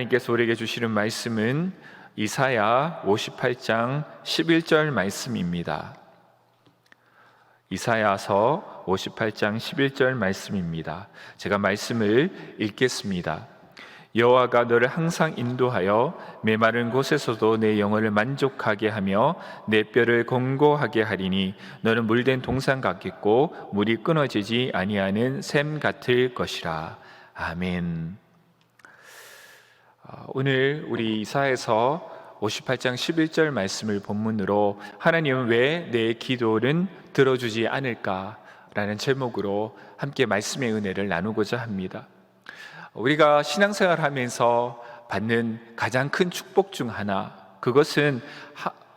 하나님께서 우리에게 주시는 말씀은 이사야 58장 11절 말씀입니다. 이사야서 58장 11절 말씀입니다. 제가 말씀을 읽겠습니다. 여호와가 너를 항상 인도하여 메마른 곳에서도 내 영혼을 만족하게 하며 내 뼈를 견고하게 하리니 너는 물된 동산 같겠고 물이 끊어지지 아니하는 샘 같을 것이라. 아멘. 오늘 우리 이사야서 58장 11절 말씀을 본문으로 하나님은 왜 내 기도는 들어주지 않을까라는 제목으로 함께 말씀의 은혜를 나누고자 합니다. 우리가 신앙생활 하면서 받는 가장 큰 축복 중 하나, 그것은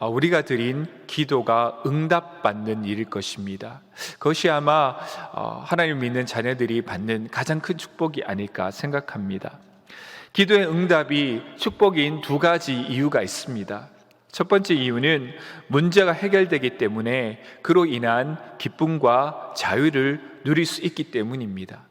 우리가 드린 기도가 응답받는 일일 것입니다. 그것이 아마 하나님 믿는 자녀들이 받는 가장 큰 축복이 아닐까 생각합니다. 기도의 응답이 축복인 두 가지 이유가 있습니다. 첫 번째 이유는 문제가 해결되기 때문에 그로 인한 기쁨과 자유를 누릴 수 있기 때문입니다.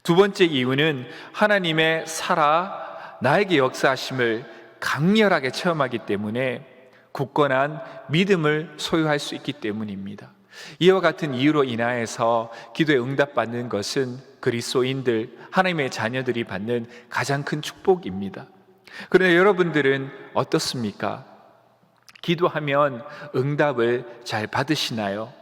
두 번째 이유는 하나님의 살아 나에게 역사하심을 강렬하게 체험하기 때문에 굳건한 믿음을 소유할 수 있기 때문입니다. 이와 같은 이유로 인하여서 기도에 응답받는 것은 그리스도인들, 하나님의 자녀들이 받는 가장 큰 축복입니다. 그런데 여러분들은 어떻습니까? 기도하면 응답을 잘 받으시나요?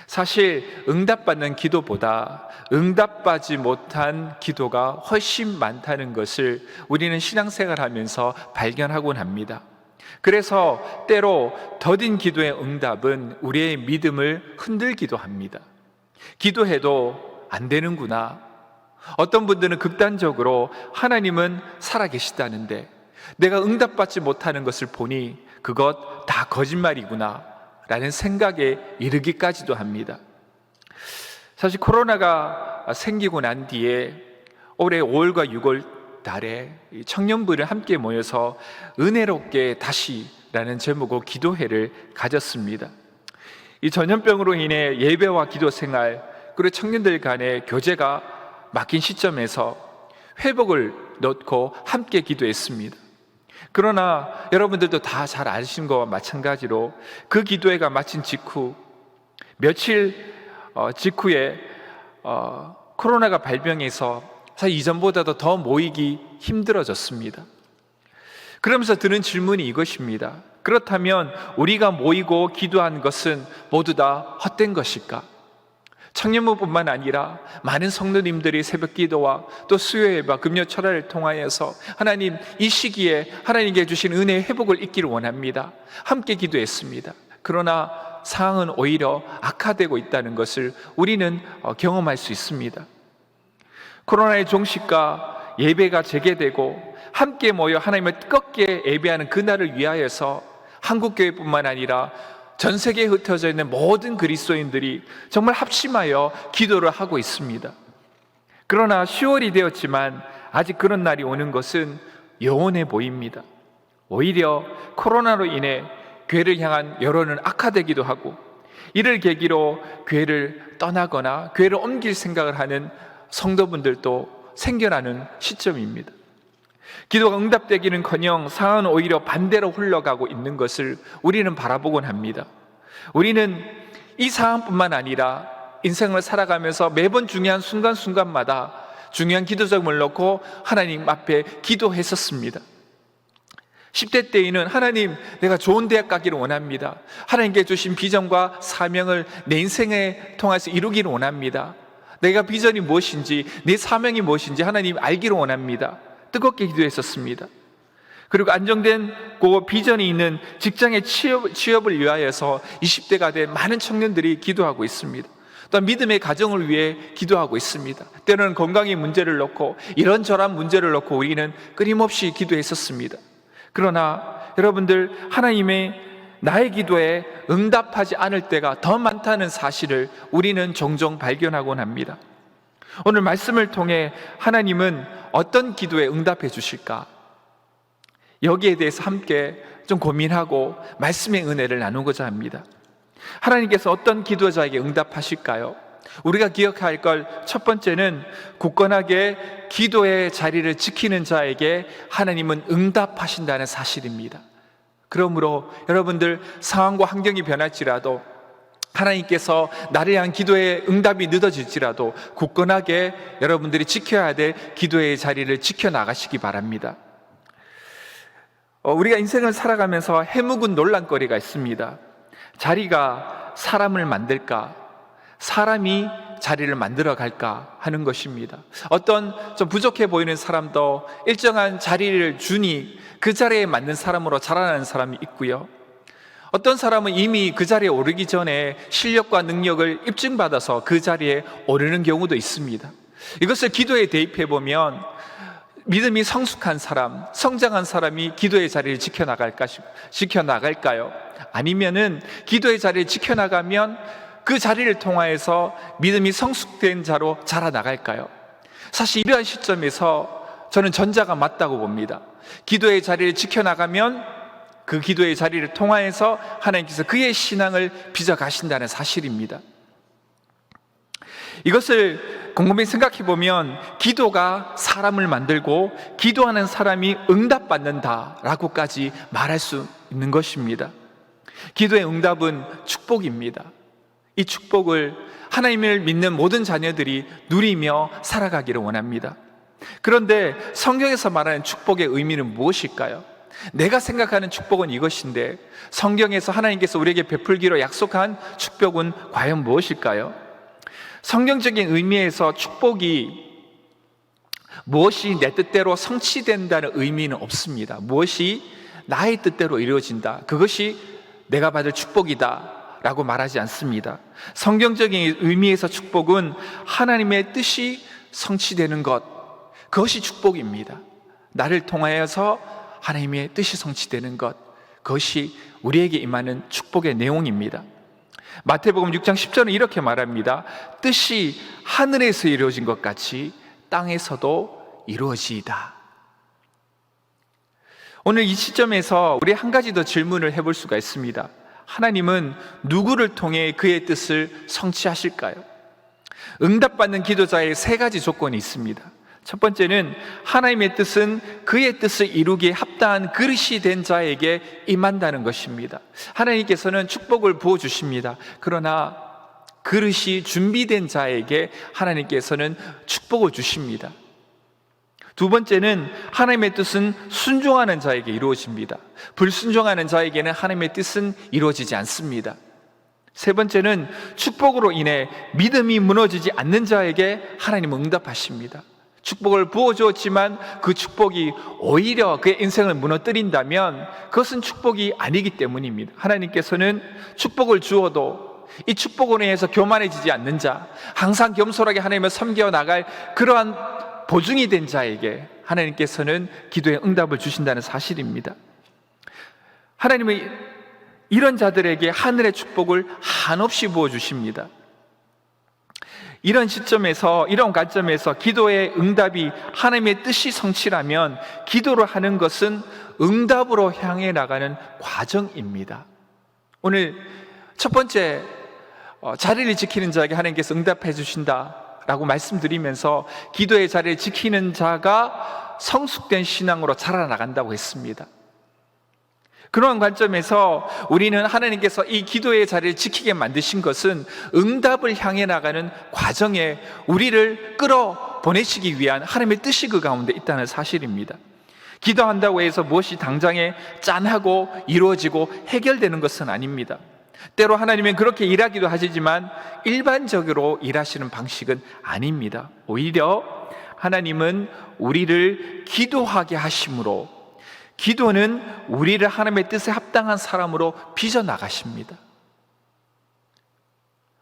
사실 응답받는 기도보다 응답받지 못한 기도가 훨씬 많다는 것을 우리는 신앙생활하면서 발견하곤 합니다. 그래서 때로 더딘 기도의 응답은 우리의 믿음을 흔들기도 합니다. 기도해도 안 되는구나. 어떤 분들은 극단적으로 하나님은 살아계시다는데 내가 응답받지 못하는 것을 보니 그것 다 거짓말이구나 라는 생각에 이르기까지도 합니다. 사실 코로나가 생기고 난 뒤에 올해 5월과 6월 달에 청년부를 함께 모여서 은혜롭게 다시라는 제목으로 기도회를 가졌습니다. 이 전염병으로 인해 예배와 기도 생활 그리고 청년들 간의 교제가 막힌 시점에서 회복을 넣고 함께 기도했습니다. 그러나 여러분들도 다 잘 아시는 것과 마찬가지로 그 기도회가 마친 직후 며칠 직후에 코로나가 발병해서 사실 이전보다도 더 모이기 힘들어졌습니다. 그러면서 드는 질문이 이것입니다. 그렇다면 우리가 모이고 기도한 것은 모두 다 헛된 것일까? 청년부뿐만 아니라 많은 성도님들이 새벽 기도와 또 수요 예배, 금요 철야를 통하여서 하나님 이 시기에 하나님께 주신 은혜의 회복을 잊기를 원합니다. 함께 기도했습니다. 그러나 상황은 오히려 악화되고 있다는 것을 우리는 경험할 수 있습니다. 코로나의 종식과 예배가 재개되고 함께 모여 하나님을 뜨겁게 예배하는 그날을 위하여서 한국교회뿐만 아니라 전 세계에 흩어져 있는 모든 그리스도인들이 정말 합심하여 기도를 하고 있습니다. 그러나 10월이 되었지만 아직 그런 날이 오는 것은 영원해 보입니다. 오히려 코로나로 인해 교회를 향한 여론은 악화되기도 하고 이를 계기로 교회를 떠나거나 교회를 옮길 생각을 하는 성도분들도 생겨나는 시점입니다. 기도가 응답되기는커녕 상황은 오히려 반대로 흘러가고 있는 것을 우리는 바라보곤 합니다. 우리는 이 상황뿐만 아니라 인생을 살아가면서 매번 중요한 순간순간마다 중요한 기도점을 놓고 하나님 앞에 기도했었습니다. 10대 때에는 하나님, 내가 좋은 대학 가기를 원합니다. 하나님께 주신 비전과 사명을 내 인생에 통해서 이루기를 원합니다. 내가 비전이 무엇인지, 내 사명이 무엇인지 하나님 알기를 원합니다. 뜨겁게 기도했었습니다. 그리고 안정된 그 비전이 있는 직장의 취업을 위하여서 20대가 된 많은 청년들이 기도하고 있습니다. 또 믿음의 가정을 위해 기도하고 있습니다. 때로는 건강의 문제를 놓고 이런저런 문제를 놓고 우리는 끊임없이 기도했었습니다. 그러나 여러분들, 하나님의 나의 기도에 응답하지 않을 때가 더 많다는 사실을 우리는 종종 발견하곤 합니다. 오늘 말씀을 통해 하나님은 어떤 기도에 응답해 주실까? 여기에 대해서 함께 좀 고민하고 말씀의 은혜를 나누고자 합니다. 하나님께서 어떤 기도자에게 응답하실까요? 우리가 기억해야 할 것 첫 번째는 굳건하게 기도의 자리를 지키는 자에게 하나님은 응답하신다는 사실입니다. 그러므로 여러분들 상황과 환경이 변할지라도 하나님께서 나를 향한 기도의 응답이 늦어질지라도 굳건하게 여러분들이 지켜야 될 기도의 자리를 지켜나가시기 바랍니다. 우리가 인생을 살아가면서 해묵은 논란거리가 있습니다. 자리가 사람을 만들까? 사람이 자리를 만들어 갈까 하는 것입니다. 어떤 좀 부족해 보이는 사람도 일정한 자리를 주니 그 자리에 맞는 사람으로 자라나는 사람이 있고요. 어떤 사람은 이미 그 자리에 오르기 전에 실력과 능력을 입증받아서 그 자리에 오르는 경우도 있습니다. 이것을 기도에 대입해 보면 믿음이 성숙한 사람, 성장한 사람이 기도의 자리를 지켜나갈까요? 아니면은 기도의 자리를 지켜나가면 그 자리를 통하여서 믿음이 성숙된 자로 자라나갈까요? 사실 이러한 시점에서 저는 전자가 맞다고 봅니다. 기도의 자리를 지켜나가면 그 기도의 자리를 통하여서 하나님께서 그의 신앙을 빚어가신다는 사실입니다. 이것을 곰곰이 생각해 보면 기도가 사람을 만들고 기도하는 사람이 응답받는다라고까지 말할 수 있는 것입니다. 기도의 응답은 축복입니다. 이 축복을 하나님을 믿는 모든 자녀들이 누리며 살아가기를 원합니다. 그런데 성경에서 말하는 축복의 의미는 무엇일까요? 내가 생각하는 축복은 이것인데 성경에서 하나님께서 우리에게 베풀기로 약속한 축복은 과연 무엇일까요? 성경적인 의미에서 축복이 무엇이 내 뜻대로 성취된다는 의미는 없습니다. 무엇이 나의 뜻대로 이루어진다, 그것이 내가 받을 축복이다 라고 말하지 않습니다. 성경적인 의미에서 축복은 하나님의 뜻이 성취되는 것, 그것이 축복입니다. 나를 통하여서 하나님의 뜻이 성취되는 것, 그것이 우리에게 임하는 축복의 내용입니다. 마태복음 6장 10절은 이렇게 말합니다. 뜻이 하늘에서 이루어진 것 같이 땅에서도 이루어지이다. 오늘 이 시점에서 우리 한 가지 더 질문을 해볼 수가 있습니다. 하나님은 누구를 통해 그의 뜻을 성취하실까요? 응답받는 기도자의 세 가지 조건이 있습니다. 첫 번째는 하나님의 뜻은 그의 뜻을 이루기에 합당한 그릇이 된 자에게 임한다는 것입니다. 하나님께서는 축복을 부어주십니다. 그러나 그릇이 준비된 자에게 하나님께서는 축복을 주십니다. 두 번째는 하나님의 뜻은 순종하는 자에게 이루어집니다. 불순종하는 자에게는 하나님의 뜻은 이루어지지 않습니다. 세 번째는 축복으로 인해 믿음이 무너지지 않는 자에게 하나님은 응답하십니다. 축복을 부어주었지만 그 축복이 오히려 그의 인생을 무너뜨린다면 그것은 축복이 아니기 때문입니다. 하나님께서는 축복을 주어도 이 축복으로 인해서 교만해지지 않는 자, 항상 겸손하게 하나님을 섬겨 나갈 그러한 보증이 된 자에게 하나님께서는 기도의 응답을 주신다는 사실입니다. 하나님은 이런 자들에게 하늘의 축복을 한없이 부어주십니다. 이런 시점에서, 이런 관점에서 기도의 응답이 하나님의 뜻이 성취라면 기도를 하는 것은 응답으로 향해 나가는 과정입니다. 오늘 첫 번째, 자리를 지키는 자에게 하나님께서 응답해 주신다라고 말씀드리면서 기도의 자리를 지키는 자가 성숙된 신앙으로 자라나간다고 했습니다. 그러한 관점에서 우리는 하나님께서 이 기도의 자리를 지키게 만드신 것은 응답을 향해 나가는 과정에 우리를 끌어보내시기 위한 하나님의 뜻이 그 가운데 있다는 사실입니다. 기도한다고 해서 무엇이 당장에 짠하고 이루어지고 해결되는 것은 아닙니다. 때로 하나님은 그렇게 일하기도 하시지만 일반적으로 일하시는 방식은 아닙니다. 오히려 하나님은 우리를 기도하게 하심으로, 기도는 우리를 하나님의 뜻에 합당한 사람으로 빚어나가십니다.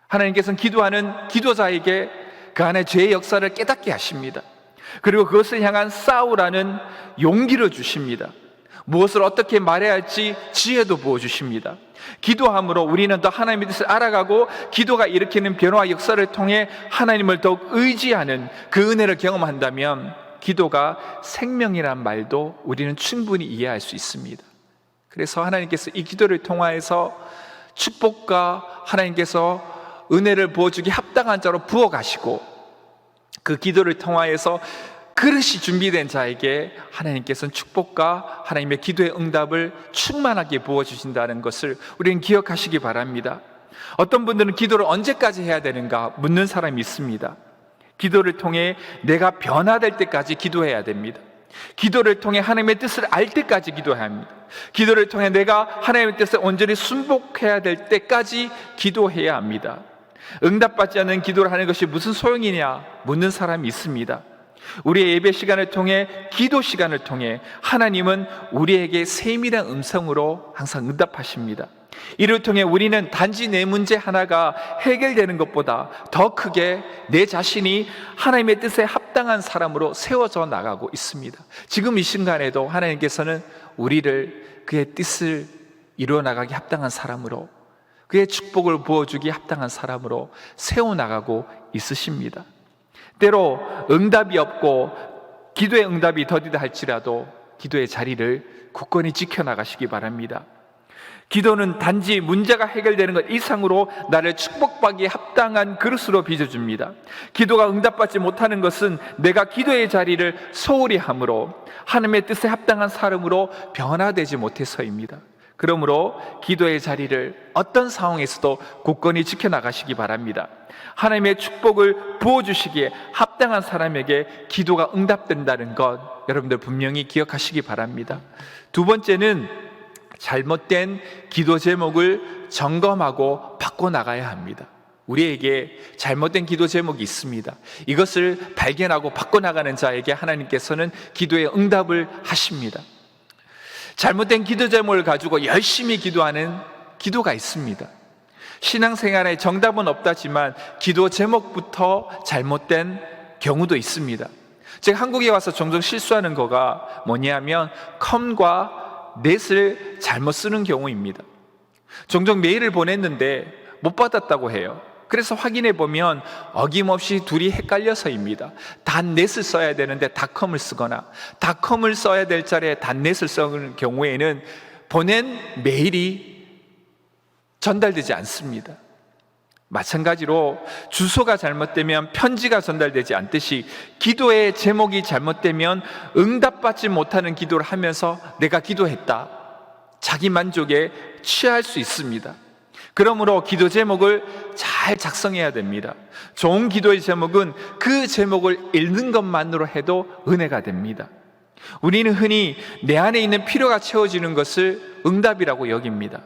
하나님께서는 기도하는 기도자에게 그 안에 죄의 역사를 깨닫게 하십니다. 그리고 그것을 향한 싸우라는 용기를 주십니다. 무엇을 어떻게 말해야 할지 지혜도 부어주십니다. 기도함으로 우리는 더 하나님의 뜻을 알아가고 기도가 일으키는 변화와 역사를 통해 하나님을 더욱 의지하는 그 은혜를 경험한다면 기도가 생명이란 말도 우리는 충분히 이해할 수 있습니다. 그래서 하나님께서 이 기도를 통하여서 축복과 하나님께서 은혜를 부어주기 합당한 자로 부어가시고 그 기도를 통하여서 그릇이 준비된 자에게 하나님께서는 축복과 하나님의 기도의 응답을 충만하게 부어주신다는 것을 우리는 기억하시기 바랍니다. 어떤 분들은 기도를 언제까지 해야 되는가 묻는 사람이 있습니다. 기도를 통해 내가 변화될 때까지 기도해야 됩니다. 기도를 통해 하나님의 뜻을 알 때까지 기도해야 합니다. 기도를 통해 내가 하나님의 뜻에 온전히 순복해야 될 때까지 기도해야 합니다. 응답받지 않는 기도를 하는 것이 무슨 소용이냐 묻는 사람이 있습니다. 우리의 예배 시간을 통해, 기도 시간을 통해 하나님은 우리에게 세밀한 음성으로 항상 응답하십니다. 이를 통해 우리는 단지 내 문제 하나가 해결되는 것보다 더 크게 내 자신이 하나님의 뜻에 합당한 사람으로 세워져 나가고 있습니다. 지금 이 순간에도 하나님께서는 우리를 그의 뜻을 이루어 나가기 합당한 사람으로, 그의 축복을 부어주기 합당한 사람으로 세워나가고 있으십니다. 때로 응답이 없고 기도의 응답이 더디다 할지라도 기도의 자리를 굳건히 지켜나가시기 바랍니다. 기도는 단지 문제가 해결되는 것 이상으로 나를 축복받기에 합당한 그릇으로 빚어줍니다. 기도가 응답받지 못하는 것은 내가 기도의 자리를 소홀히 함으로 하나님의 뜻에 합당한 사람으로 변화되지 못해서입니다. 그러므로 기도의 자리를 어떤 상황에서도 굳건히 지켜나가시기 바랍니다. 하나님의 축복을 부어주시기에 합당한 사람에게 기도가 응답된다는 것 여러분들 분명히 기억하시기 바랍니다. 두 번째는 잘못된 기도 제목을 점검하고 바꿔나가야 합니다. 우리에게 잘못된 기도 제목이 있습니다. 이것을 발견하고 바꿔나가는 자에게 하나님께서는 기도의 응답을 하십니다. 잘못된 기도 제목을 가지고 열심히 기도하는 기도가 있습니다. 신앙생활에 정답은 없다지만 기도 제목부터 잘못된 경우도 있습니다. 제가 한국에 와서 종종 실수하는 거가 뭐냐면 컴과 넷을 잘못 쓰는 경우입니다. 종종 메일을 보냈는데 못 받았다고 해요. 그래서 확인해 보면 어김없이 둘이 헷갈려서입니다. 닷넷을 써야 되는데 닷컴을 쓰거나 닷컴을 써야 될 자리에 닷넷을 쓰는 경우에는 보낸 메일이 전달되지 않습니다. 마찬가지로 주소가 잘못되면 편지가 전달되지 않듯이 기도의 제목이 잘못되면 응답받지 못하는 기도를 하면서 내가 기도했다, 자기 만족에 취할 수 있습니다. 그러므로 기도 제목을 잘 작성해야 됩니다. 좋은 기도의 제목은 그 제목을 읽는 것만으로 해도 은혜가 됩니다. 우리는 흔히 내 안에 있는 필요가 채워지는 것을 응답이라고 여깁니다.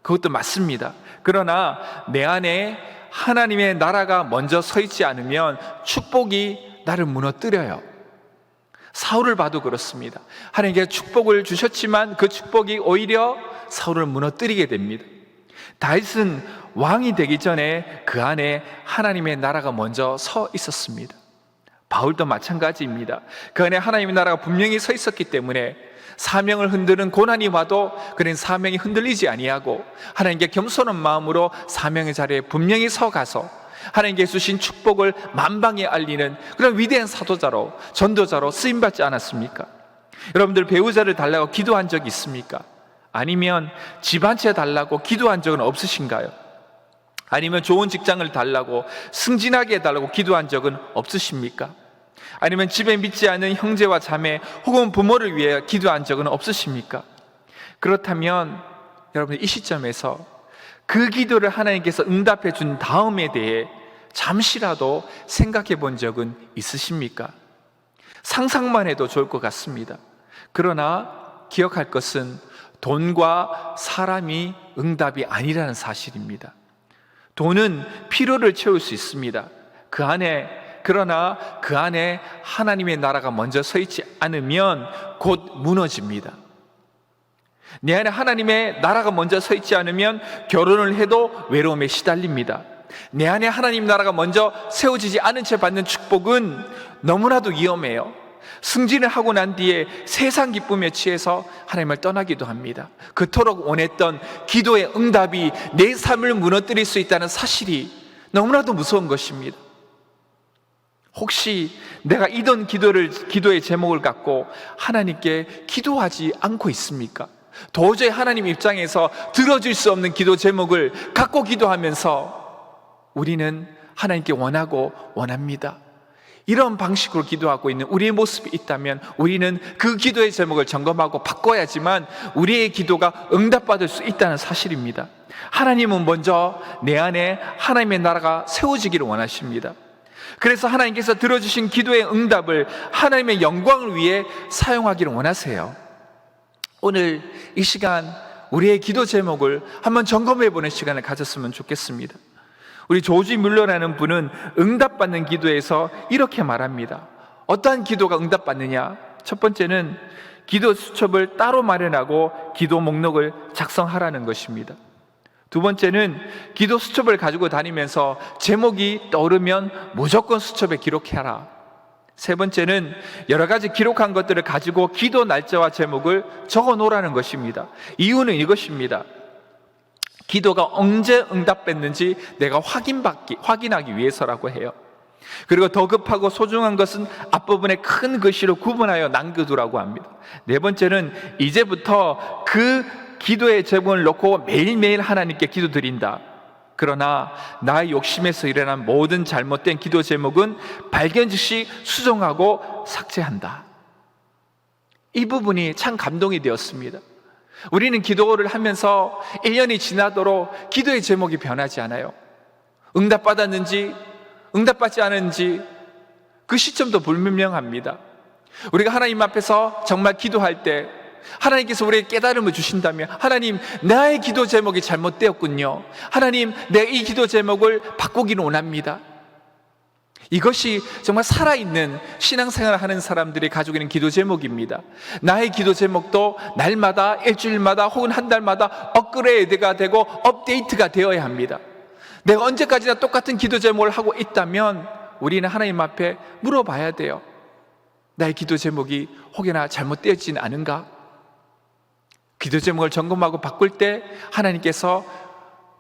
그것도 맞습니다. 그러나 내 안에 하나님의 나라가 먼저 서 있지 않으면 축복이 나를 무너뜨려요. 사울을 봐도 그렇습니다. 하나님께 축복을 주셨지만 그 축복이 오히려 사울을 무너뜨리게 됩니다. 다윗은 왕이 되기 전에 그 안에 하나님의 나라가 먼저 서 있었습니다. 바울도 마찬가지입니다. 그 안에 하나님의 나라가 분명히 서 있었기 때문에 사명을 흔드는 고난이 와도 그는 사명이 흔들리지 아니하고 하나님께 겸손한 마음으로 사명의 자리에 분명히 서가서 하나님께 주신 축복을 만방에 알리는 그런 위대한 사도자로, 전도자로 쓰임받지 않았습니까? 여러분들 배우자를 달라고 기도한 적이 있습니까? 아니면 집 한 채 달라고 기도한 적은 없으신가요? 아니면 좋은 직장을 달라고, 승진하게 해달라고 기도한 적은 없으십니까? 아니면 집에 믿지 않는 형제와 자매 혹은 부모를 위해 기도한 적은 없으십니까? 그렇다면 여러분 이 시점에서 그 기도를 하나님께서 응답해 준 다음에 대해 잠시라도 생각해 본 적은 있으십니까? 상상만 해도 좋을 것 같습니다. 그러나 기억할 것은 돈과 사람이 응답이 아니라는 사실입니다. 돈은 필요를 채울 수 있습니다. 그러나 그 안에 하나님의 나라가 먼저 서 있지 않으면 곧 무너집니다. 내 안에 하나님의 나라가 먼저 서 있지 않으면 결혼을 해도 외로움에 시달립니다. 내 안에 하나님 나라가 먼저 세워지지 않은 채 받는 축복은 너무나도 위험해요. 승진을 하고 난 뒤에 세상 기쁨에 취해서 하나님을 떠나기도 합니다. 그토록 원했던 기도의 응답이 내 삶을 무너뜨릴 수 있다는 사실이 너무나도 무서운 것입니다. 혹시 내가 이던 기도의 제목을 갖고 하나님께 기도하지 않고 있습니까? 도저히 하나님 입장에서 들어줄 수 없는 기도 제목을 갖고 기도하면서 우리는 하나님께 원하고 원합니다. 이런 방식으로 기도하고 있는 우리의 모습이 있다면 우리는 그 기도의 제목을 점검하고 바꿔야지만 우리의 기도가 응답받을 수 있다는 사실입니다. 하나님은 먼저 내 안에 하나님의 나라가 세워지기를 원하십니다. 그래서 하나님께서 들어주신 기도의 응답을 하나님의 영광을 위해 사용하기를 원하세요. 오늘 이 시간 우리의 기도 제목을 한번 점검해보는 시간을 가졌으면 좋겠습니다. 우리 조지 뮬러라는 분은 응답받는 기도에서 이렇게 말합니다. 어떠한 기도가 응답받느냐? 첫 번째는 기도 수첩을 따로 마련하고 기도 목록을 작성하라는 것입니다. 두 번째는 기도 수첩을 가지고 다니면서 제목이 떠오르면 무조건 수첩에 기록해라. 세 번째는 여러 가지 기록한 것들을 가지고 기도 날짜와 제목을 적어 놓으라는 것입니다. 이유는 이것입니다. 기도가 언제 응답됐는지 내가 확인하기 위해서라고 해요. 그리고 더 급하고 소중한 것은 앞부분에 큰 글씨로 구분하여 남겨두라고 합니다. 네 번째는 이제부터 그 기도의 제목을 놓고 매일매일 하나님께 기도드린다. 그러나 나의 욕심에서 일어난 모든 잘못된 기도 제목은 발견 즉시 수정하고 삭제한다. 이 부분이 참 감동이 되었습니다. 우리는 기도를 하면서 1년이 지나도록 기도의 제목이 변하지 않아요. 응답받았는지 응답받지 않았는지 그 시점도 불분명합니다. 우리가 하나님 앞에서 정말 기도할 때 하나님께서 우리에게 깨달음을 주신다면 하나님, 나의 기도 제목이 잘못되었군요. 하나님, 내 이 기도 제목을 바꾸기를 원합니다. 이것이 정말 살아있는 신앙생활을 하는 사람들이 가지고 있는 기도 제목입니다. 나의 기도 제목도 날마다, 일주일마다 혹은 한 달마다 업그레이드가 되고 업데이트가 되어야 합니다. 내가 언제까지나 똑같은 기도 제목을 하고 있다면 우리는 하나님 앞에 물어봐야 돼요. 나의 기도 제목이 혹여나 잘못되어지진 않은가? 기도 제목을 점검하고 바꿀 때 하나님께서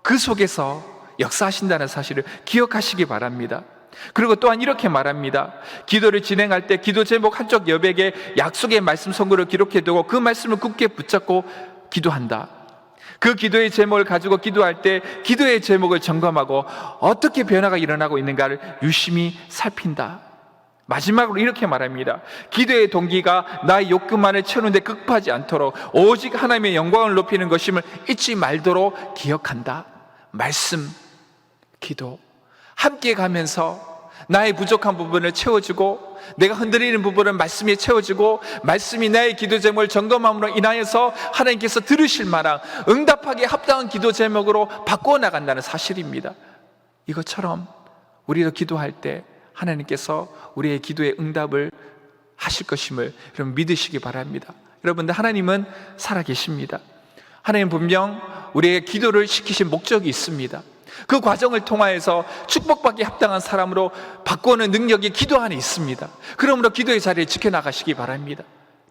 그 속에서 역사하신다는 사실을 기억하시기 바랍니다. 그리고 또한 이렇게 말합니다. 기도를 진행할 때 기도 제목 한쪽 여백에 약속의 말씀 선고를 기록해두고 그 말씀을 굳게 붙잡고 기도한다. 그 기도의 제목을 가지고 기도할 때 기도의 제목을 점검하고 어떻게 변화가 일어나고 있는가를 유심히 살핀다. 마지막으로 이렇게 말합니다. 기도의 동기가 나의 욕구만을 채우는 데 급하지 않도록 오직 하나님의 영광을 높이는 것임을 잊지 말도록 기억한다. 말씀, 기도 함께 가면서 나의 부족한 부분을 채워주고 내가 흔들리는 부분은 말씀이 채워주고 말씀이 나의 기도 제목을 점검함으로 인하여서 하나님께서 들으실 만한 응답하기에 합당한 기도 제목으로 바꾸어 나간다는 사실입니다. 이것처럼 우리도 기도할 때 하나님께서 우리의 기도에 응답을 하실 것임을 여러분 믿으시기 바랍니다. 여러분들, 하나님은 살아계십니다. 하나님 분명 우리의 기도를 시키신 목적이 있습니다. 그 과정을 통하여서 축복받기 합당한 사람으로 바꾸는 능력이 기도 안에 있습니다. 그러므로 기도의 자리에 지켜나가시기 바랍니다.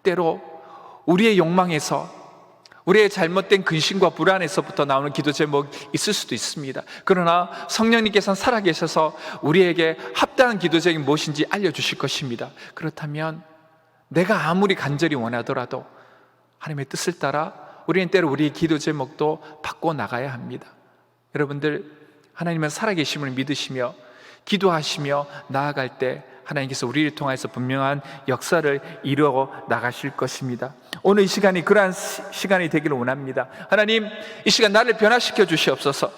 때로 우리의 욕망에서, 우리의 잘못된 근심과 불안에서부터 나오는 기도 제목이 있을 수도 있습니다. 그러나 성령님께서는 살아계셔서 우리에게 합당한 기도 제목이 무엇인지 알려주실 것입니다. 그렇다면 내가 아무리 간절히 원하더라도 하나님의 뜻을 따라 우리는 때로 우리의 기도 제목도 바꿔 나가야 합니다. 여러분들, 하나님은 살아계심을 믿으시며 기도하시며 나아갈 때 하나님께서 우리를 통해서 분명한 역사를 이루어 나가실 것입니다. 오늘 이 시간이 그러한 시간이 되기를 원합니다. 하나님, 이 시간 나를 변화시켜 주시옵소서.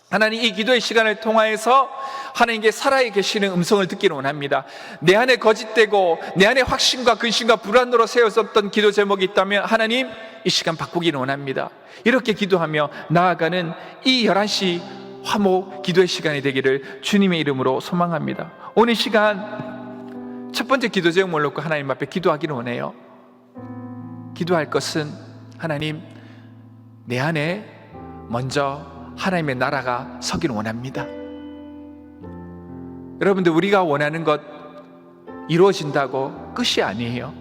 하나님, 이 기도의 시간을 통하여서 하나님께 살아계시는 음성을 듣기를 원합니다. 내 안에 거짓되고 내 안에 확신과 근심과 불안으로 세워졌던 기도 제목이 있다면 하나님, 이 시간 바꾸기를 원합니다. 이렇게 기도하며 나아가는 이 11시 화목 기도의 시간이 되기를 주님의 이름으로 소망합니다. 오늘 시간 첫 번째 기도 제목을 놓고 하나님 앞에 기도하기를 원해요. 기도할 것은 하나님, 내 안에 먼저 하나님의 나라가 서기를 원합니다. 여러분들, 우리가 원하는 것 이루어진다고 끝이 아니에요.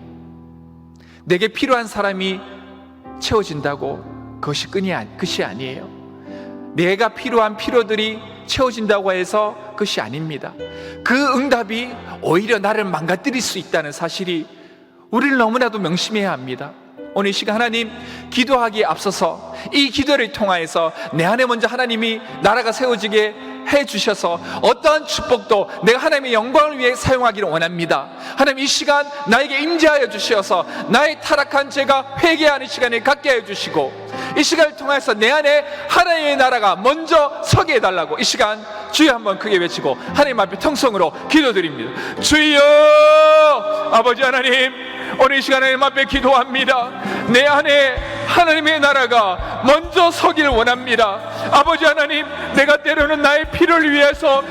내게 필요한 사람이 채워진다고 그것이 끝이 아니에요. 내가 필요한 필요들이 채워진다고 해서 그것이 아닙니다. 그 응답이 오히려 나를 망가뜨릴 수 있다는 사실이 우리를 너무나도 명심해야 합니다. 오늘 이 시간 하나님, 기도하기에 앞서서 이 기도를 통하여서 내 안에 먼저 하나님이 나라가 세워지게 주셔서 어떠한 축복도 내가 하나님의 영광을 위해 사용하기를 원합니다. 하나님, 이 시간 나에게 임재하여 주시어서 나의 타락한 죄가 회개하는 시간을 갖게 해주시고, 이 시간을 통해서 내 안에 하나님의 나라가 먼저 서게 해달라고 이 시간 주여 한번 크게 외치고 하나님 앞에 통성으로 기도드립니다. 주여, 아버지 하나님, 오늘 이 시간에 하나님 앞에 기도합니다. 내 안에 하나님의 나라가 먼저 서기를 원합니다. 아버지 하나님, 내가 때로는 나의 필요를 위해서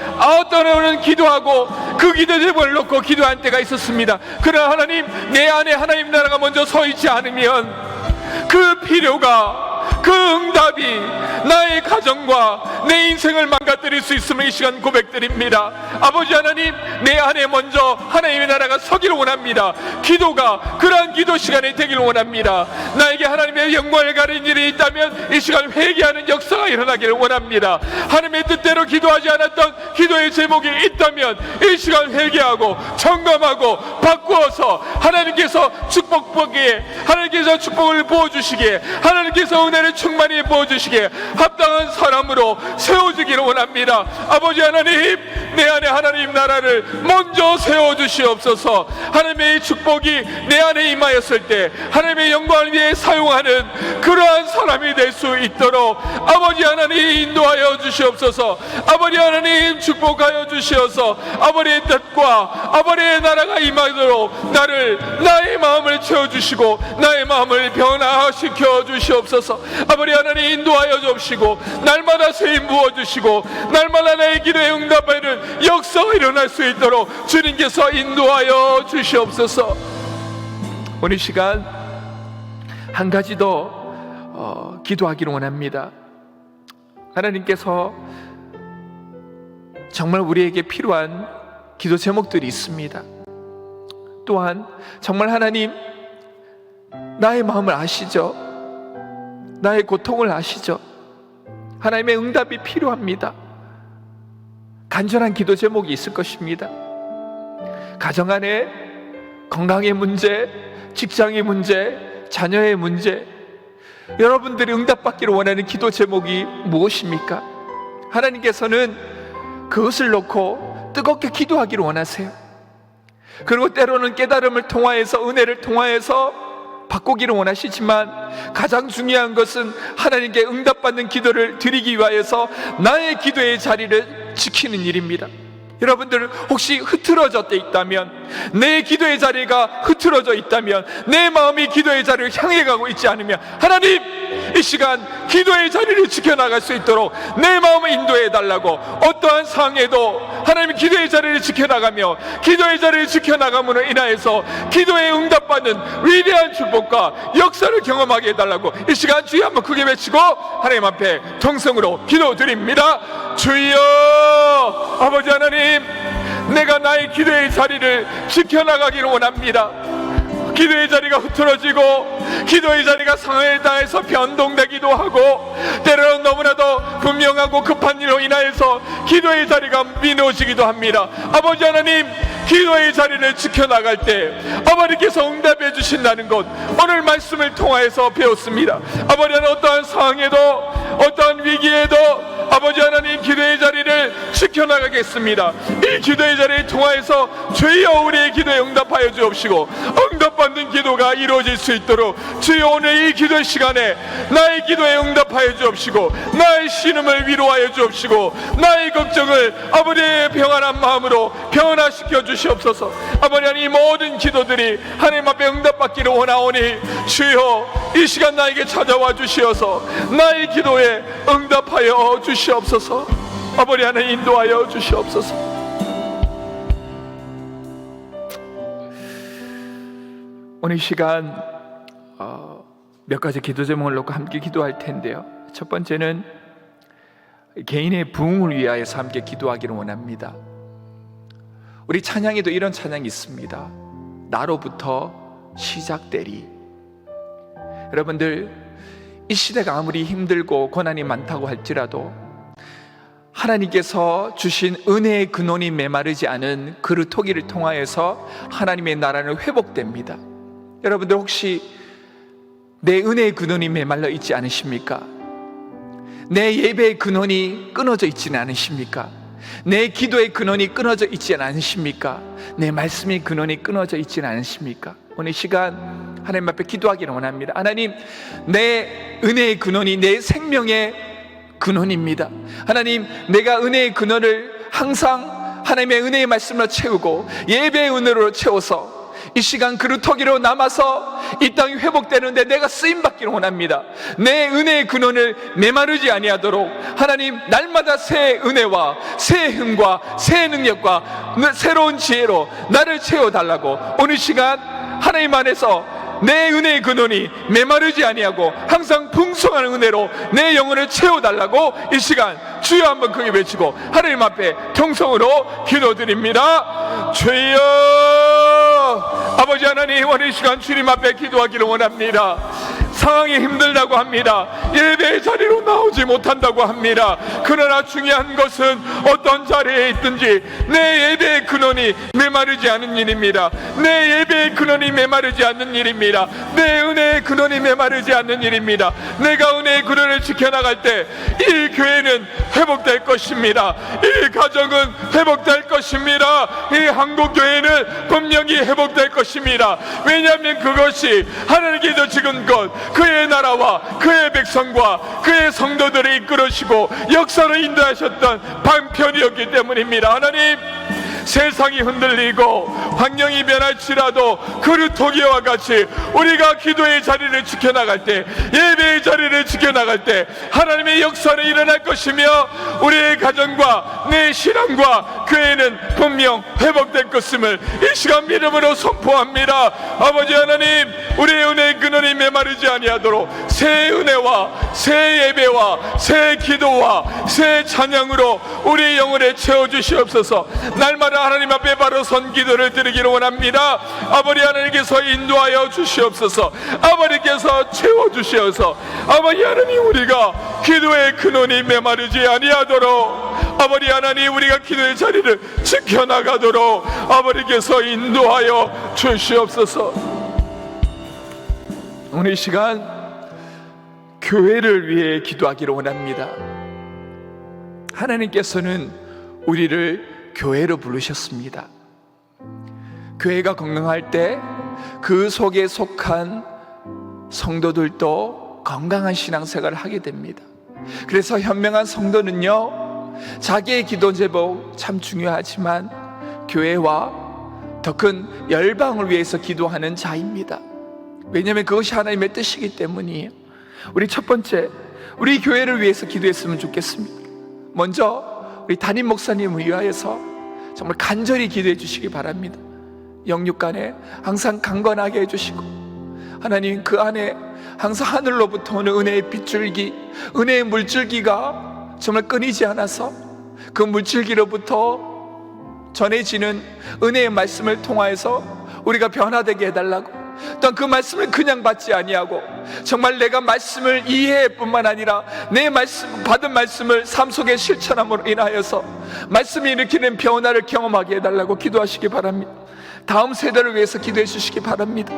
때로는 기도하고 그 기도 제목을 놓고 기도한 때가 있었습니다. 그러나 하나님, 내 안에 하나님 나라가 먼저 서 있지 않으면 그 필요가, 그 응답이 나의 가정과 내 인생을 망가뜨릴 수 있음을 이 시간 고백드립니다. 아버지 하나님, 내 안에 먼저 하나님의 나라가 서기를 원합니다. 기도가 그러한 기도 시간이 되기를 원합니다. 나에게 하나님의 영광을 가리는 일이 있다면 이 시간 회개하는 역사가 일어나기를 원합니다. 하나님의 뜻대로 기도하지 않았던 기도의 제목이 있다면 이 시간 회개하고 점검하고 바꾸어서 하나님께서 축복하기에, 하나님께서 축복을 부어주시기에, 하나님께서 은혜를 충만히 부어주시기에 합당한 사람으로 세워지기를 원합니다. 아버지 하나님, 내 안에 하나님 나라를 먼저 세워주시옵소서. 하나님의 축복이 내 안에 임하였을 때 하나님의 영광을 위해 사용하는 그러한 사람이 될 수 있도록 아버지 하나님 인도하여 주시옵소서. 아버지 하나님 축복하여 주시어서 아버지의 뜻과 아버지의 나라가 임하도록 나의 마음을 채워주시고 나의 마음을 변화시켜 주시옵소서. 아버지 하나님 인도하여 주시고 날마다 세임 부어주시고 날마다 나의 기도에 응답하는 역사가 일어날 수 있도록 주님께서 인도하여 주시옵소서. 오늘 시간 한 가지 더 기도하기를 원합니다. 하나님께서 정말 우리에게 필요한 기도 제목들이 있습니다. 또한 정말 하나님, 나의 마음을 아시죠? 나의 고통을 아시죠? 하나님의 응답이 필요합니다. 간절한 기도 제목이 있을 것입니다. 가정 안에 건강의 문제, 직장의 문제, 자녀의 문제, 여러분들이 응답받기를 원하는 기도 제목이 무엇입니까? 하나님께서는 그것을 놓고 뜨겁게 기도하기를 원하세요. 그리고 때로는 깨달음을 통하여서, 은혜를 통하여서 바꾸기를 원하시지만 가장 중요한 것은 하나님께 응답받는 기도를 드리기 위하여서 나의 기도의 자리를 지키는 일입니다. 여러분들 혹시 흐트러져 있다면, 내 기도의 자리가 흐트러져 있다면, 내 마음이 기도의 자리를 향해 가고 있지 않으면 하나님, 이 시간 기도의 자리를 지켜나갈 수 있도록 내 마음을 인도해 달라고, 어떠한 상황에도 하나님이 기도의 자리를 지켜나가며 기도의 자리를 지켜나감으로 인하여서 기도에 응답받는 위대한 축복과 역사를 경험하게 해달라고 이 시간 주여 한번 크게 외치고 하나님 앞에 통성으로 기도드립니다. 주여, 아버지 하나님, 내가 나의 기도의 자리를 지켜나가기를 원합니다. 기도의 자리가 흐트러지고 기도의 자리가 상황에 따라서 변동되기도 하고 때로는 너무나도 분명하고 급한 일로 인하여서 기도의 자리가 미뤄지기도 합니다. 아버지 하나님, 기도의 자리를 지켜나갈 때 아버지께서 응답해 주신다는 것 오늘 말씀을 통하여서 배웠습니다. 아버지 하나님, 어떠한 상황에도 어떠한 위기에도 아버지 하나님 기도의 자리를 지켜나가겠습니다. 이 기도의 자리를 통하여서 주여 우리의 기도에 응답하여 주옵시고 응답받는 기도가 이루어질 수 있도록 주여 오늘 이 기도 시간에 나의 기도에 응답하여 주옵시고 나의 신음을 위로하여 주옵시고 나의 걱정을 아버지의 평안한 마음으로 변화시켜 주시옵소서. 아버지 하나님, 이 모든 기도들이 하나님 앞에 응답받기를 원하오니 주여 이 시간 나에게 찾아와 주시어서 나의 기도에 응답하여 주시옵소서. 아버지 하나님, 인도하여 주시옵소서. 오늘 이 시간 몇 가지 기도 제목을 놓고 함께 기도할 텐데요. 첫 번째는 개인의 부흥을 위하여서 함께 기도하기를 원합니다. 우리 찬양에도 이런 찬양이 있습니다. 나로부터 시작되리. 여러분들, 이 시대가 아무리 힘들고 고난이 많다고 할지라도 하나님께서 주신 은혜의 근원이 메마르지 않은 그루터기를 통하여서 하나님의 나라는 회복됩니다. 여러분들 혹시 내 은혜의 근원이 메말라 있지 않으십니까? 내 예배의 근원이 끊어져 있지는 않으십니까? 내 기도의 근원이 끊어져 있지 않으십니까? 내 말씀의 근원이 끊어져 있지는 않으십니까? 오늘 시간 하나님 앞에 기도하기를 원합니다. 하나님, 내 은혜의 근원이 내 생명의 근원입니다. 하나님, 내가 은혜의 근원을 항상 하나님의 은혜의 말씀으로 채우고 예배의 은혜로 채워서 이 시간 그루터기로 남아서 이 땅이 회복되는데 내가 쓰임받기를 원합니다. 내 은혜의 근원을 메마르지 아니하도록 하나님, 날마다 새 은혜와 새 힘과 새 능력과 새로운 지혜로 나를 채워달라고 오늘 시간 하나님 안에서 내 은혜의 근원이 메마르지 아니하고 항상 풍성한 은혜로 내 영혼을 채워달라고 이 시간 주여 한번 크게 외치고 하나님 앞에 통성으로 기도드립니다. 주여, 아버지 하나님, 오늘 이 시간 주님 앞에 기도하기를 원합니다. 상황이 힘들다고 합니다. 예배의 자리로 나오지 못한다고 합니다. 그러나 중요한 것은 어떤 자리에 있든지 내 예배의 근원이 메마르지 않은 일입니다. 내 예배의 근원이 메마르지 않는 일입니다. 내 은혜의 근원이 메마르지 않는 일입니다. 내가 은혜의 근원을 지켜나갈 때 이 교회는 회복될 것입니다. 이 가정은 회복될 것입니다. 이 한국교회는 분명히 회복될 것입니다. 왜냐하면 그것이 하나님께서 지금껏 그의 나라와 그의 백성과 그의 성도들을 이끌으시고 역사를 인도하셨던 방편이었기 때문입니다. 하나님, 세상이 흔들리고 환경이 변할지라도 그루터기와 같이 우리가 기도의 자리를 지켜나갈 때, 예배의 자리를 지켜나갈 때 하나님의 역사는 일어날 것이며 우리의 가정과 내 신앙과 교회는 분명 회복될 것임을 이 시간 믿음으로 선포합니다. 아버지 하나님, 우리의 은혜의 근원이 메마르지 아니하도록 새 은혜와 새 예배와 새 기도와 새 찬양으로 우리의 영혼에 채워주시옵소서. 날마다 하나님 앞에 바로 선 기도를 드리기를 원합니다. 아버지 하나님께서 인도하여 주시옵소서. 아버지께서 채워주시어서 아버지 하나님, 우리가 기도의 근원이 메마르지 아니하도록 아버지 하나님, 우리가 기도의 자리를 지켜나가도록 아버지께서 인도하여 주시옵소서. 오늘 이 시간 교회를 위해 기도하기를 원합니다. 하나님께서는 우리를 교회로 부르셨습니다. 교회가 건강할 때 그 속에 속한 성도들도 건강한 신앙생활을 하게 됩니다. 그래서 현명한 성도는요, 자기의 기도 제복 참 중요하지만 교회와 더 큰 열방을 위해서 기도하는 자입니다. 왜냐하면 그것이 하나님의 뜻이기 때문이에요. 우리 첫 번째, 우리 교회를 위해서 기도했으면 좋겠습니다. 먼저 우리 담임 목사님을 위하여서 정말 간절히 기도해 주시기 바랍니다. 영육간에 항상 강건하게 해주시고 하나님, 그 안에 항상 하늘로부터 오는 은혜의 빗줄기, 은혜의 물줄기가 정말 끊이지 않아서 그 물줄기로부터 전해지는 은혜의 말씀을 통하여서 우리가 변화되게 해달라고, 또한 그 말씀을 그냥 받지 아니하고 정말 내가 말씀을 이해할 뿐만 아니라 내 말씀, 받은 말씀을 삶 속에 실천함으로 인하여서 말씀이 일으키는 변화를 경험하게 해달라고 기도하시기 바랍니다. 다음 세대를 위해서 기도해 주시기 바랍니다.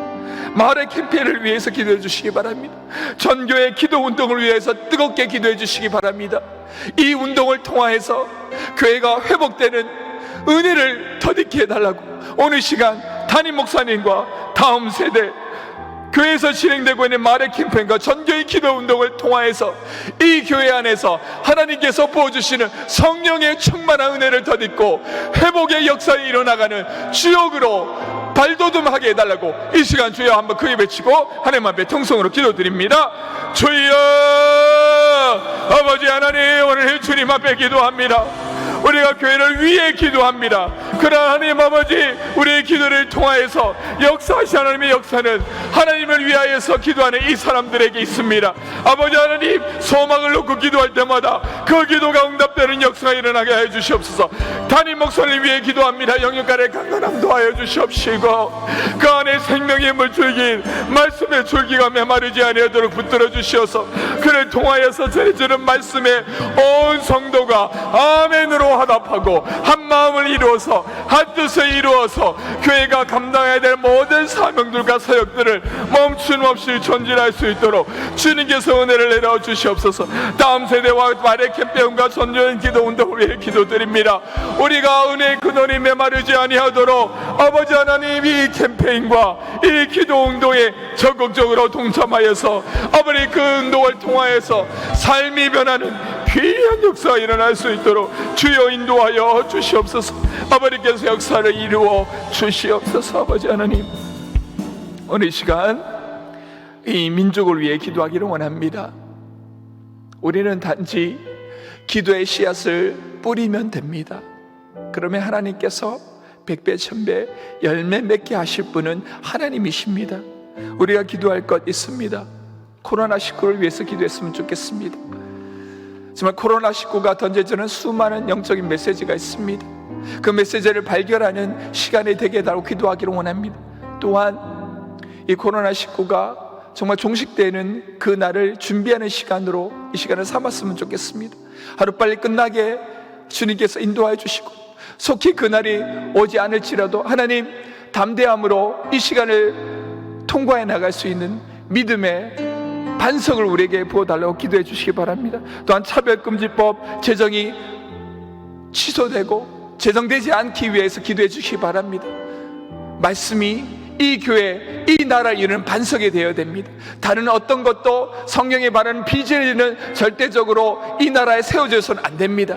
마을의 캠페인을 위해서 기도해 주시기 바랍니다. 전교의 기도 운동을 위해서 뜨겁게 기도해 주시기 바랍니다. 이 운동을 통하여서 교회가 회복되는 은혜를 더디게 해달라고 오늘 시간 담임 목사님과 다음 세대 교회에서 진행되고 있는 마을의 캠페인과 전교의 기도 운동을 통하여서 이 교회 안에서 하나님께서 부어주시는 성령의 충만한 은혜를 더딛고 회복의 역사에 일어나가는 주역으로 발돋움하게 해달라고 이 시간 주여 한번 크게 외치고 하나님 앞에 통성으로 기도드립니다. 주여, 아버지 하나님, 오늘 주님 앞에 기도합니다. 우리가 교회를 위해 기도합니다. 그러나 하나님 아버지, 우리의 기도를 통하여서 역사하신 하나님의 역사는 하나님을 위하여서 기도하는 이 사람들에게 있습니다. 아버지 하나님, 소망을 놓고 기도할 때마다 그 기도가 응답되는 역사가 일어나게 해 주시옵소서. 담임 목사를 위해 기도합니다. 영육간의 강건함 도하여 주시옵시고 그 안에 생명의 물줄기, 말씀의 줄기가 메마르지 아니하도록 붙들어 주시어서 그를 통하여서 전해지는 말씀에 온 성도가 아멘으로 서로 화답하고 한 마음을 이루어서 한 뜻을 이루어서 교회가 감당해야 될 모든 사명들과 사역들을 멈춤없이 전진할 수 있도록 주님께서 은혜를 내려 주시옵소서. 다음 세대와 말의 캠페인과 전전 기도 운동을 위해 기도드립니다. 우리가 은혜의 근원이 메마르지 아니하도록 아버지 하나님, 이 캠페인과 이 기도 운동에 적극적으로 동참하여서 아버지 그 운동을 통하여서 삶이 변하는 귀한 역사가 일어날 수 있도록 주여 인도하여 주시옵소서. 아버지께서 역사를 이루어 주시옵소서. 아버지 하나님, 오늘 시간 이 민족을 위해 기도하기를 원합니다. 우리는 단지 기도의 씨앗을 뿌리면 됩니다. 그러면 하나님께서 100배, 1000배 열매 맺게 하실 분은 하나님이십니다. 우리가 기도할 것 있습니다. 코로나19를 위해서 기도했으면 좋겠습니다. 정말 코로나19가 던져주는 수많은 영적인 메시지가 있습니다. 그 메시지를 발견하는 시간이 되게 해달라고 기도하기를 원합니다. 또한 이 코로나19가 정말 종식되는 그 날을 준비하는 시간으로 이 시간을 삼았으면 좋겠습니다. 하루빨리 끝나게 주님께서 인도하여 주시고 속히 그날이 오지 않을지라도 하나님 담대함으로 이 시간을 통과해 나갈 수 있는 믿음의 반석을 우리에게 부어달라고 기도해 주시기 바랍니다. 또한 차별금지법 제정이 취소되고 제정되지 않기 위해서 기도해 주시기 바랍니다. 말씀이 이 교회, 이 나라를 이루는 반석이 되어야 됩니다. 다른 어떤 것도 성령의 바라는 비전에는 절대적으로 이 나라에 세워져서는 안 됩니다.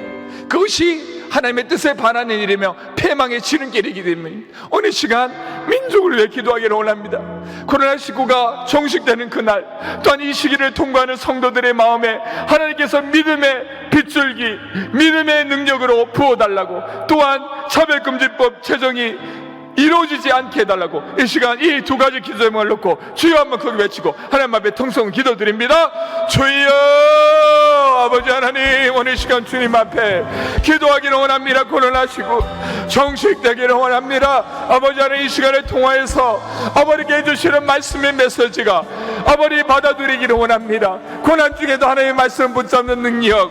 그것이 하나님의 뜻에 반하는 일이며 패망의 지름길이기 때문에 오늘 시간 민족을 위해 기도하기를 원합니다. 코로나19가 종식되는 그날, 또한 이 시기를 통과하는 성도들의 마음에 하나님께서 믿음의 빗줄기, 믿음의 능력으로 부어달라고, 또한 차별금지법 제정이 이루어지지 않게 해달라고 이 시간 이 두 가지 기도 제목을 놓고 주여 한번 크게 외치고 하나님 앞에 통성 기도드립니다. 주여 아버지 하나님, 오늘 시간 주님 앞에 기도하기를 원합니다. 코로나19 종식되기를 원합니다. 아버지 하나님, 이 시간을 통하여서 아버지께 해주시는 말씀의 메시지가 아버지 받아들이기를 원합니다. 고난 중에도 하나님의 말씀을 붙잡는 능력,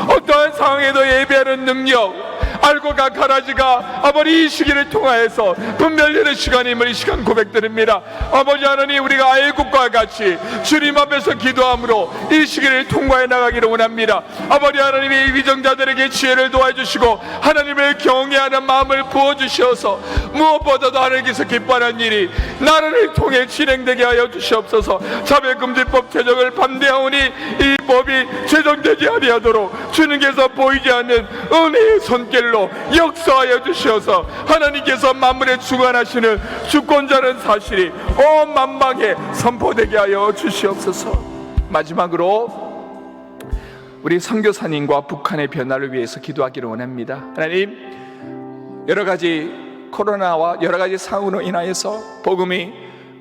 어떠한 상황에도 예배하는 능력, 알고가 가라지가 아버지 이 시기를 통하여서 분별되는 시간임을 이 시간 고백드립니다. 아버지 하나님, 우리가 아이국과 같이 주님 앞에서 기도함으로 이 시기를 통과해 나가기를 원합니다. 아버지 하나님이 위정자들에게 지혜를 도와주시고 하나님을 경외하는 마음을 부어주셔서 무엇보다도 하나님께서 기뻐하는 일이 나라를 통해 진행되게 하여 주시옵소서. 차별금지법 제정을 반대하오니 이 법이 제정되지 아니하도록 주님께서 보이지 않는 은혜의 손길로 역사하여 주셔서 하나님께서 만물에 주관하시는 주권자는 사실이 온 만방에 선포되게 하여 주시옵소서. 마지막으로 우리 선교사님과 북한의 변화를 위해서 기도하기를 원합니다. 하나님, 여러 가지 코로나와 여러 가지 상황으로 인하여서 복음이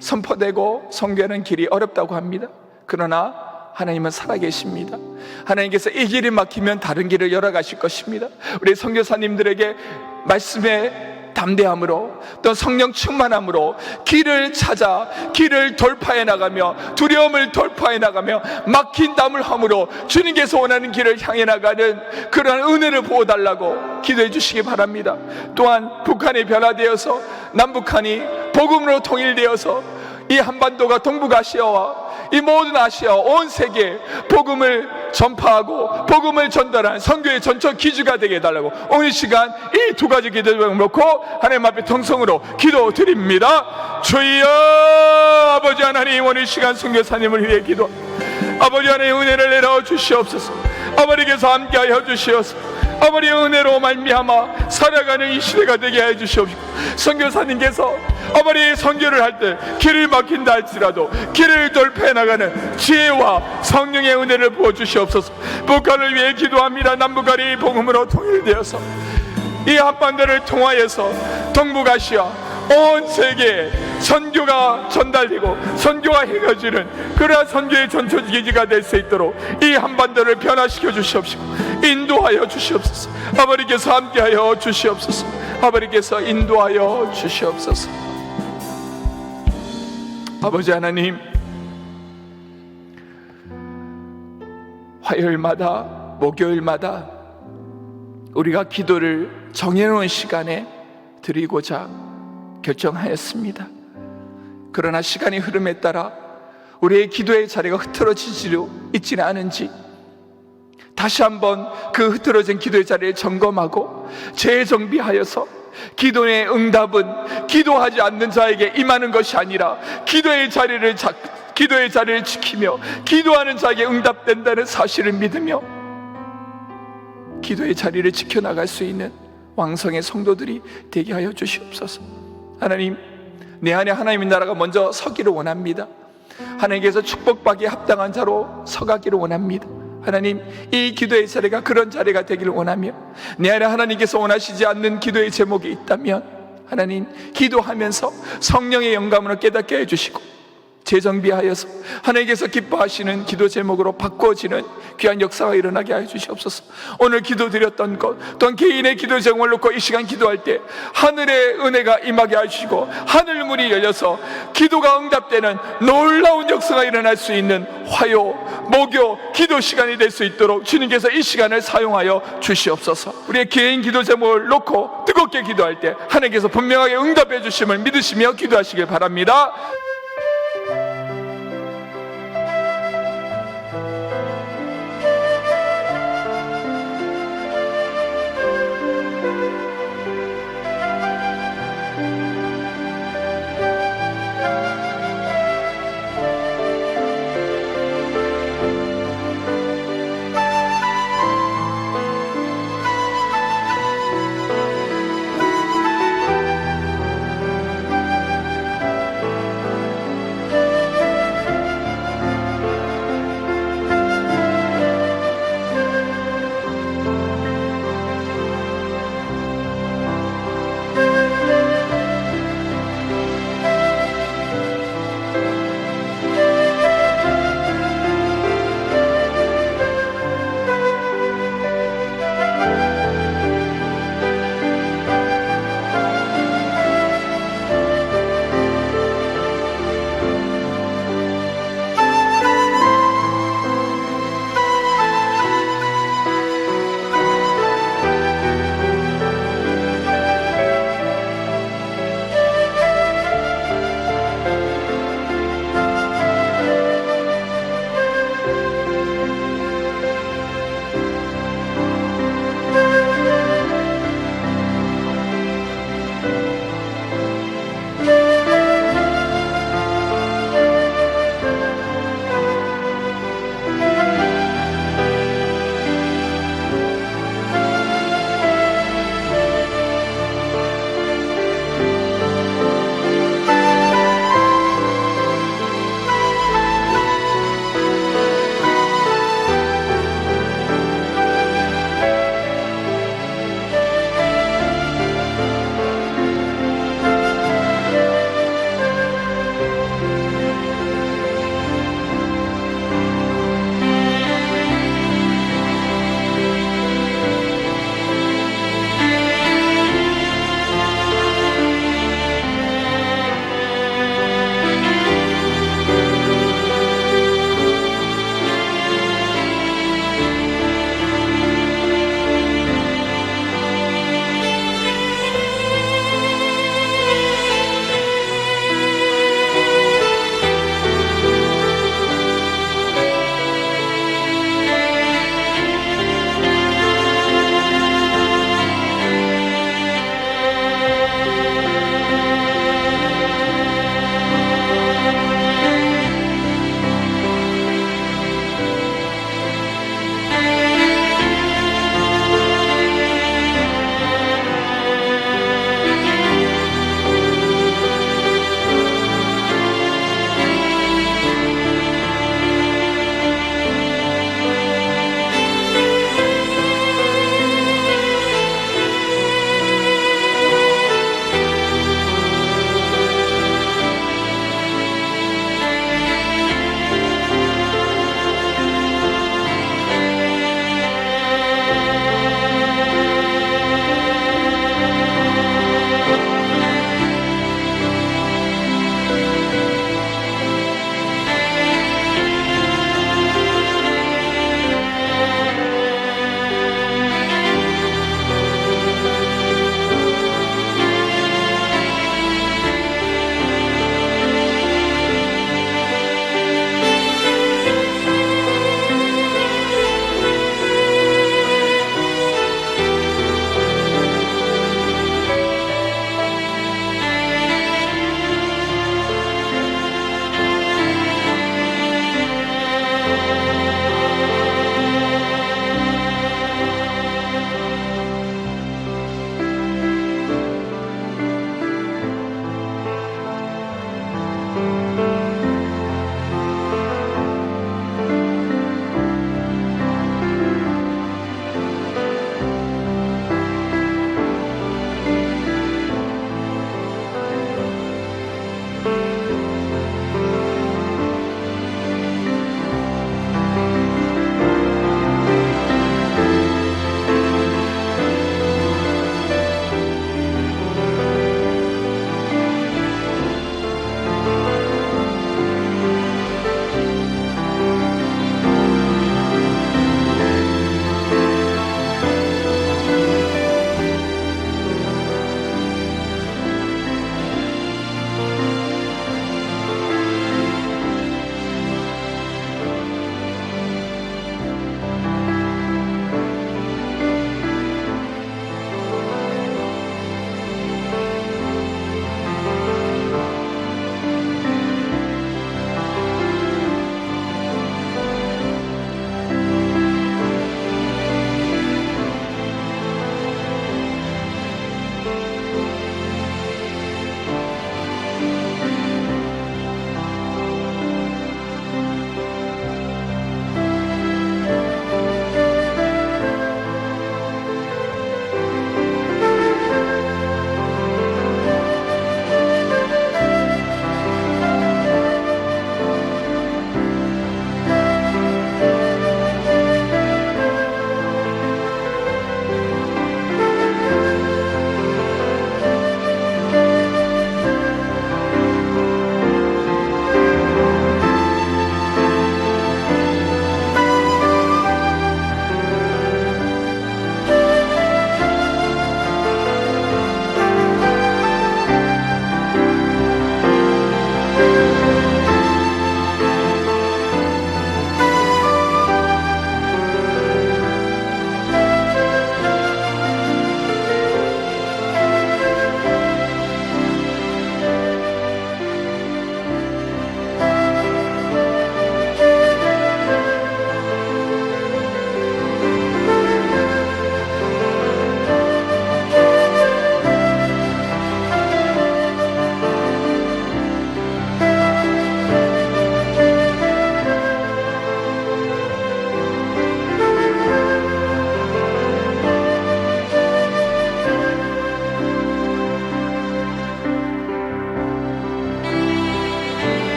선포되고 선교하는 길이 어렵다고 합니다. 그러나 하나님은 살아계십니다. 하나님께서 이 길이 막히면 다른 길을 열어가실 것입니다. 우리 선교사님들에게 말씀의 담대함으로 또 성령 충만함으로 길을 찾아 길을 돌파해 나가며 두려움을 돌파해 나가며 막힌 담을 허물어 주님께서 원하는 길을 향해 나가는 그러한 은혜를 부어달라고 기도해 주시기 바랍니다. 또한 북한이 변화되어서 남북한이 복음으로 통일되어서 이 한반도가 동북아시아와 이 모든 아시아 온 세계에 복음을 전파하고 복음을 전달하는 선교의 전처 기지가 되게 해달라고 오늘 시간 이 두 가지 기도를 놓고 하나님 앞에 통성으로 기도드립니다. 주여 아버지 하나님, 오늘 시간 선교사님을 위해 기도, 아버지 하나님 은혜를 내려 주시옵소서. 아버지께서 함께하여 주시옵소서. 아버지의 은혜로 말미암아 살아가는 이 시대가 되게 해 주시옵시고, 선교사님께서 아버지 선교를 할 때 길을 막힌다 할지라도 길을 돌파해 나가는 지혜와 성령의 은혜를 부어 주시옵소서. 북한을 위해 기도합니다. 남북한이 복음으로 통일되어서 이 한반도를 통하여서 동북아시아 온 세계에 선교가 전달되고 선교가 행해지는 그러한 선교의 전초기지가 될 수 있도록 이 한반도를 변화시켜 주시옵시고 인도하여 주시옵소서. 아버지께서 함께하여 주시옵소서. 아버지께서 인도하여 주시옵소서. 아버지 하나님, 화요일마다 목요일마다 우리가 기도를 정해놓은 시간에 드리고자 결정하였습니다. 그러나 시간의 흐름에 따라 우리의 기도의 자리가 흐트러지지로 있지는 않은지 다시 한번 그 흐트러진 기도의 자리를 점검하고 재정비하여서 기도의 응답은 기도하지 않는 자에게 임하는 것이 아니라 기도의 자리를 지키며 기도하는 자에게 응답된다는 사실을 믿으며 기도의 자리를 지켜나갈 수 있는 왕성의 성도들이 되게 하여 주시옵소서. 하나님, 내 안에 하나님의 나라가 먼저 서기를 원합니다. 하나님께서 축복받기에 합당한 자로 서가기를 원합니다. 하나님, 이 기도의 자리가 그런 자리가 되기를 원하며 내 안에 하나님께서 원하시지 않는 기도의 제목이 있다면 하나님, 기도하면서 성령의 영감으로 깨닫게 해주시고 재정비하여서 하나님께서 기뻐하시는 기도 제목으로 바꿔지는 귀한 역사가 일어나게 하여 주시옵소서. 오늘 기도드렸던 것 또한 개인의 기도 제목을 놓고 이 시간 기도할 때 하늘의 은혜가 임하게 하시고 하늘문이 열려서 기도가 응답되는 놀라운 역사가 일어날 수 있는 화요, 목요, 기도 시간이 될 수 있도록 주님께서 이 시간을 사용하여 주시옵소서. 우리의 개인 기도 제목을 놓고 뜨겁게 기도할 때 하나님께서 분명하게 응답해 주심을 믿으시며 기도하시길 바랍니다.